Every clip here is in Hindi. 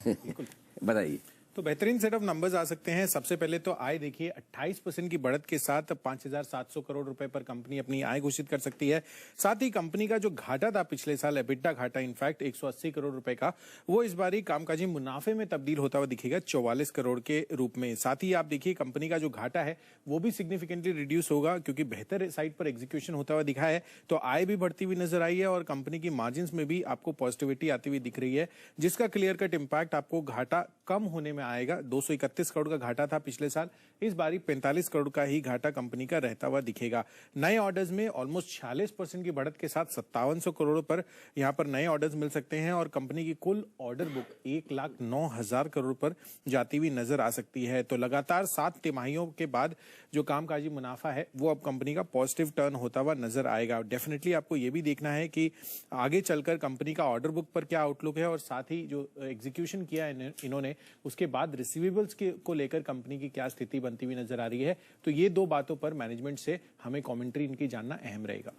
बताइए। तो बेहतरीन सेट ऑफ नंबर्स आ सकते हैं। सबसे पहले तो आय देखिए 28% की बढ़त के साथ 5,700 करोड़ रुपए पर कंपनी अपनी आय घोषित कर सकती है। साथ ही कंपनी का जो घाटा था पिछले साल, एबिटा घाटा इनफैक्ट 180 करोड़ रुपए का, वो इस बारी कामकाजी मुनाफे में तब्दील होता हुआ दिखेगा 44 करोड़ के रूप में। साथ ही आप देखिए कंपनी का जो घाटा है वो भी सिग्निफिकेंटली रिड्यूस होगा क्योंकि बेहतर साइड पर एग्जीक्यूशन होता हुआ दिखा है। तो आय भी बढ़ती हुई नजर आई है और कंपनी की मार्जिन में भी आपको पॉजिटिविटी आती हुई दिख रही है, जिसका क्लियर कट इंपैक्ट आपको घाटा कम होने में आएगा। 231 करोड़ का घाटा था पिछले साल, इस बारी 45 करोड़ का ही घाटा कंपनी का रहता हुआ दिखेगा। नए ऑर्डर्स में ऑलमोस्ट 46% की बढ़त के साथ 5700 करोड़ पर यहां पर नए ऑर्डर्स मिल सकते हैं और कंपनी की कुल ऑर्डर बुक 1,09,000 करोड़ पर जाती हुई नजर आ सकती है। तो लगातार 7 तिमाहियों के बाद जो कामकाजी मुनाफा है वो अब कंपनी का पॉजिटिव टर्न होता हुआ नजर आएगा। डेफिनेटली आपको ये भी देखना है कि आगे चलकर कंपनी का ऑर्डर बुक पर क्या आउटलुक है और साथ ही जो एग्जीक्यूशन किया है इन्होंने, उसके बाद रिसीवेबल्स को लेकर कंपनी की क्या स्थिति बनती हुई नजर आ रही है। तो ये दो बातों पर मैनेजमेंट से हमें कमेंट्री इनकी जानना अहम रहेगा।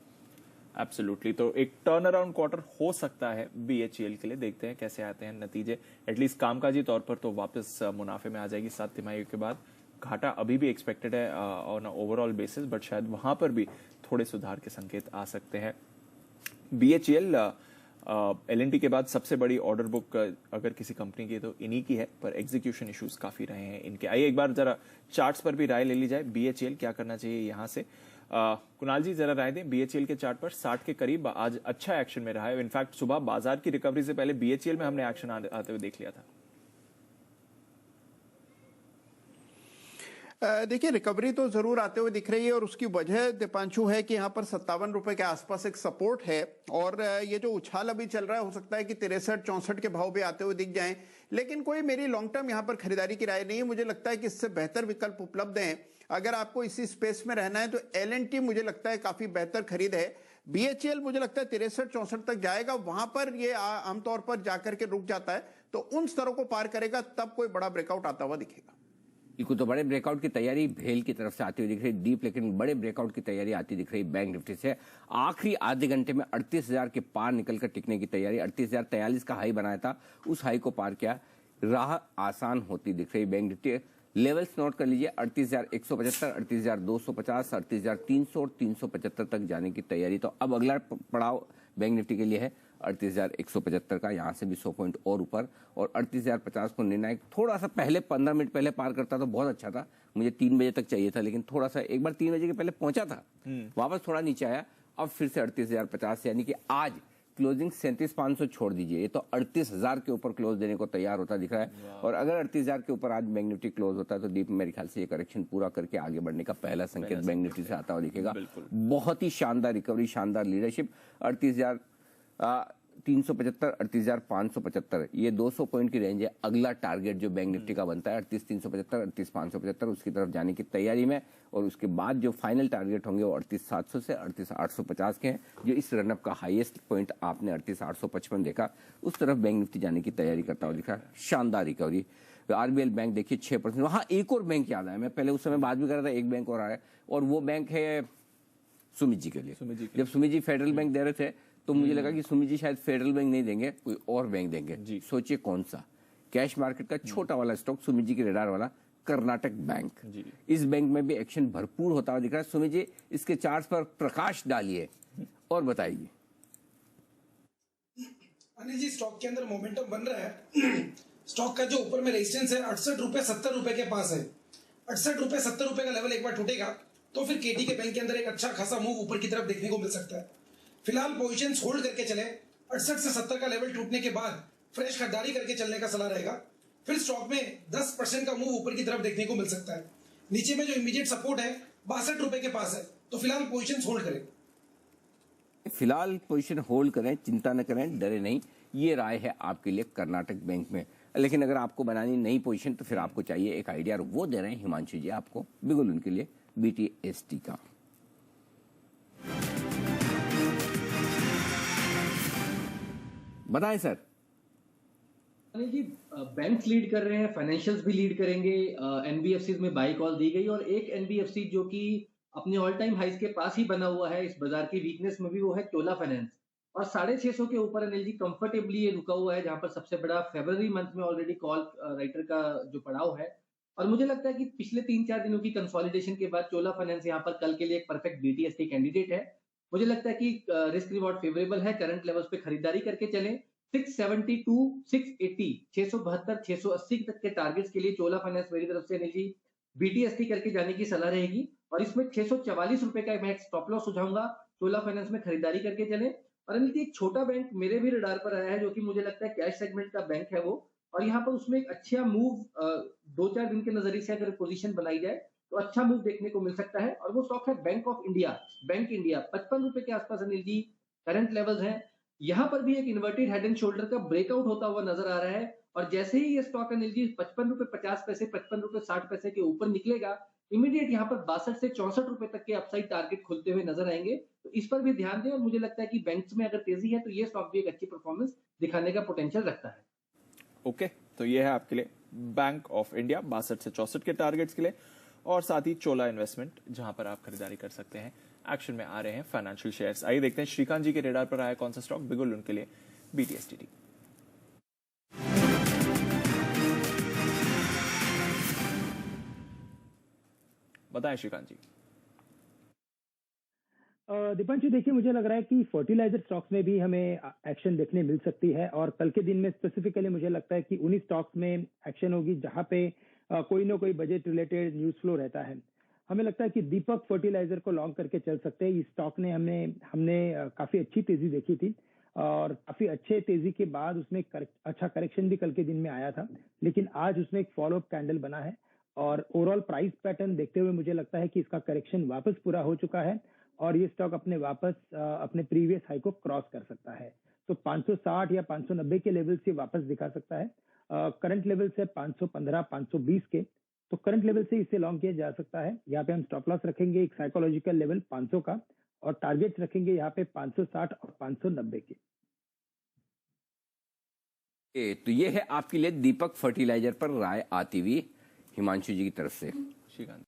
एब्सोल्युटली। तो एक टर्न अराउंड क्वार्टर हो सकता है बीएचईएल के लिए, देखते हैं कैसे आते हैं नतीजे। एटलीस्ट कामकाजी तौर पर तो वापस मुनाफे में आ जाएगी 7 तिमाही के बाद। घाटा अभी भी एक्सपेक्टेड है ऑन ओवरऑल बेसिस, बट शायद वहां पर भी थोड़े सुधार के संकेत आ सकते हैं। बीएचईएल एलएनटी के बाद सबसे बड़ी ऑर्डर बुक अगर किसी कंपनी की तो इन्हीं की है, पर एग्जीक्यूशन इश्यूज काफी रहे हैं इनके। आइए एक बार जरा चार्ट्स पर भी राय ले ली जाए, बीएचईएल क्या करना चाहिए यहां से। कुणाल जी जरा राय दें, बीएचईएल के चार्ट पर 60 के करीब आज अच्छा एक्शन में रहा है। इनफैक्ट सुबह बाजार की रिकवरी से पहले बीएचईएल में हमने एक्शन आते हुए देख लिया था। देखिए रिकवरी तो जरूर आते हुए दिख रही है और उसकी वजह दीपांशु है कि यहाँ पर 57 रुपए के आसपास एक सपोर्ट है और ये जो उछाल अभी चल रहा है हो सकता है कि 63-64 के भाव भी आते हुए दिख जाएं, लेकिन कोई मेरी लॉन्ग टर्म यहाँ पर खरीदारी की राय नहीं है। मुझे लगता है कि इससे बेहतर विकल्प उपलब्ध हैं। अगर आपको इसी स्पेस में रहना है तो एलएनटी मुझे लगता है काफी बेहतर खरीद है। बीएचईएल मुझे लगता है 63-64 तक जाएगा, वहां पर ये आमतौर पर जाकर के रुक जाता है, तो उन स्तरों को पार करेगा तब कोई बड़ा ब्रेकआउट आता हुआ दिखेगा। बिल्कुल, तो बड़े ब्रेकआउट की तैयारी भेल की तरफ से आती हुई दिख रही, डीप लेकिन बड़े ब्रेकआउट की तैयारी आती दिख रही बैंक निफ्टी से। आखिरी आधे घंटे में 38,000 के पार निकलकर टिकने की तैयारी, 38,043 का हाई बनाया था, उस हाई को पार किया, राह आसान होती दिख रही बैंक निफ्टी। लेवल्स नोट कर लीजिए, 38,175, 38,250, 38,300 और 375 तक जाने की तैयारी। तो अब अगला पड़ाव बैंक निफ्टी के लिए है 38,175 का, यहाँ से भी 100 पॉइंट और ऊपर, और 38,050 को निर्णायक थोड़ा सा पहले 15 मिनट पहले पार करता तो बहुत अच्छा था। मुझे 3 बजे तक चाहिए था, लेकिन थोड़ा सा एक बार 3 बजे के पहले पहुंचा था, वापस थोड़ा नीचे आया, अब फिर से 38,050, यानी कि आज क्लोजिंग 37,500 छोड़ दीजिए, ये तो 38,000 के ऊपर क्लोज देने को तैयार होता दिख रहा है। और अगर 38,000 के ऊपर आज बैंक निफ्टी क्लोज होता है तो दीप मेरे ख्याल से ये करेक्शन पूरा करके आगे बढ़ने का पहला संकेत बैंक निफ्टी से आता हुआ दिखेगा। बहुत ही शानदार रिकवरी, शानदार लीडरशिप। 38,375, 38,575, ये 200 पॉइंट की रेंज है। अगला टारगेट जो बैंक निफ्टी का बनता है 38,375, 38,575, उसकी तरफ जाने की तैयारी में, और उसके बाद जो फाइनल टारगेट होंगे वो 38,700 से 38,850 के हैं। जो इस रनअप का हाईएस्ट पॉइंट आपने 38,855 देखा, उस तरफ बैंक निफ्टी जाने की तैयारी करता हुआ दिखा। शानदार रिकवरी। आरबीएल बैंक देखिए 6%। वहां एक और बैंक याद आया, मैं पहले उस समय बात भी कर रहा था, एक बैंक और आया, और वो बैंक है सुमित जी के लिए। जब सुमित जी फेडरल बैंक दे रहे थे तो मुझे लगा कि सुमित जी शायद फेडरल बैंक नहीं देंगे, कोई और बैंक देंगे। सोचिए कौन सा। कैश मार्केट का छोटा वाला स्टॉक, सुमित जी के रेडार वाला, कर्नाटक बैंक। इस बैंक में भी एक्शन भरपूर होता हुआ दिख रहा है। सुमित जी इसके चार्ट्स पर प्रकाश डालिए और बताइए। अनिल जी, स्टॉक के अंदर मोमेंटम बन रहा है। स्टॉक का जो ऊपर में रेजिस्टेंस है 68 रुपए 70 रुपए के पास है। 68 रुपए 70 रुपए का लेवल एक बार टूटेगा तो फिर केटी के बैंक के अंदर एक अच्छा खासा मूव ऊपर की तरफ देखने को मिल सकता है। फिलहाल पोजीशंस होल्ड करके चले। 68 से 70 का लेवल टूटने के बाद फ्रेश खरीदारी करके चलने का सलाह रहेगा। फिर स्टॉक में 10% का मूव ऊपर की तरफ देखने को मिल सकता है। नीचे में जो इमीडिएट सपोर्ट है 62 रुपए के पास है, तो फिलहाल पोजीशंस होल्ड करें। फिलहाल पोजीशन होल्ड करें, चिंता न करें, डरे नहीं, ये राय है आपके लिए कर्नाटक बैंक में। लेकिन अगर आपको बनानी नई पोजीशन तो फिर आपको चाहिए एक आइडिया, और वो दे रहे हैं हिमांशु जी आपको, बिल्कुल उनके लिए, BTST का। बताएं sir. Anil ji, banks lead कर रहे हैं, फाइनेंशियल्स भी लीड करेंगे, एनबीएफसीज में बाई कॉल दी गई, और एक एनबीएफसी जो कि अपने ऑल टाइम हाइस के पास ही बना हुआ है इस बाजार की वीकनेस में भी, वो है चोला फाइनेंस। और 650 के ऊपर अनिल जी कंफर्टेबली ये रुका हुआ है, जहां पर सबसे बड़ा फरवरी मंथ में ऑलरेडी कॉल राइटर का जो पड़ाव है। और मुझे लगता है कि पिछले 3-4 दिनों की कंसोलिडेशन के बाद चोला फाइनेंस यहाँ पर कल के लिए एक परफेक्ट बीटीएसटी कैंडिडेट है। मुझे लगता है कि रिस्क रिवॉर्ड फेवरेबल है, करंट लेवल्स पे खरीदारी करके चलें। 672, 680, 672, 680 तक के टारगेट्स के लिए चोला फाइनेंस मेरी तरफ से अनिल जी बीटीएसटी करके जाने की सलाह रहेगी। और इसमें 644 रुपए का मैं एक स्टॉप लॉस सुझाऊंगा, चोला फाइनेंस में खरीदारी करके चलें। और अनिल जी एक छोटा बैंक मेरे भी रडार पर आया है, जो कि मुझे लगता है कैश सेगमेंट का बैंक है वो, और यहाँ पर उसमें एक अच्छा मूव 2-4 दिन के नजरिए से अगर पोजीशन बनाई जाए तो अच्छा मूव देखने को मिल सकता है। और वो स्टॉक है bank of India, bank India 55 रुपए के आसपास अनिल जी करंट लेवल्स हैं। यहाँ पर भी एक इन्वर्टेड हेड एंड शोल्डर का ब्रेकआउट होता हुआ नजर आ रहा है, और जैसे ही ये स्टॉक अनिल जी 55 रुपए 50 पैसे, 55 रुपए 60 पैसे के ऊपर निकलेगा, इमीडिएट यहाँ पर 62 से 64 रुपए तक के अपसाइड टारगेट खुलते हुए नजर आएंगे। तो इस पर भी ध्यान दें, और मुझे लगता है कि बैंक्स में अगर तेजी है तो ये स्टॉक भी एक अच्छी परफॉर्मेंस दिखाने का पोटेंशियल रखता है। ओके, तो ये है आपके लिए बैंक ऑफ इंडिया 62 से 64 के टारगेट्स के लिए, और साथ ही चोला इन्वेस्टमेंट जहां पर आप खरीदारी कर सकते हैं। एक्शन में आ रहे हैं फाइनेंशियल शेयर्स। आइए देखते हैं श्रीकांत जी के रेडार पर आया कौन सा स्टॉक, बिगुल उनके लिए बीटीएसटी। बताएं श्रीकांत जी। दीपांशु देखिए, मुझे लग रहा है कि फर्टिलाइजर स्टॉक्स में भी हमें एक्शन देखने मिल सकती है, और कल के दिन में स्पेसिफिकली मुझे लगता है कि उन्हीं स्टॉक्स में एक्शन होगी जहां पे कोई ना कोई बजट रिलेटेड न्यूज फ्लो रहता है। हमें लगता है कि दीपक फर्टिलाइजर को लॉन्ग करके चल सकते हैं। इस स्टॉक ने हमने काफी अच्छी तेजी देखी थी, और काफी अच्छे तेजी के बाद उसमें अच्छा करेक्शन भी कल के दिन में आया था, लेकिन आज उसमें एक फॉलो अप कैंडल बना है, और ओवरऑल प्राइस पैटर्न देखते हुए मुझे लगता है कि इसका करेक्शन वापस पूरा हो चुका है, और ये स्टॉक अपने प्रीवियस हाई को क्रॉस कर सकता है। तो 560 या 590 के लेवल से वापस दिखा सकता है। करंट लेवल से 515, 520 के, तो करंट लेवल से इसे लॉन्ग किया जा सकता है। यहाँ पे हम स्टॉप लॉस रखेंगे एक साइकोलॉजिकल लेवल 500 का, और टारगेट रखेंगे यहाँ पे 560 और 590 के। तो ये है आपके लिए दीपक फर्टिलाइजर पर राय आती हुई हिमांशु जी की तरफ से। श्रीकांत।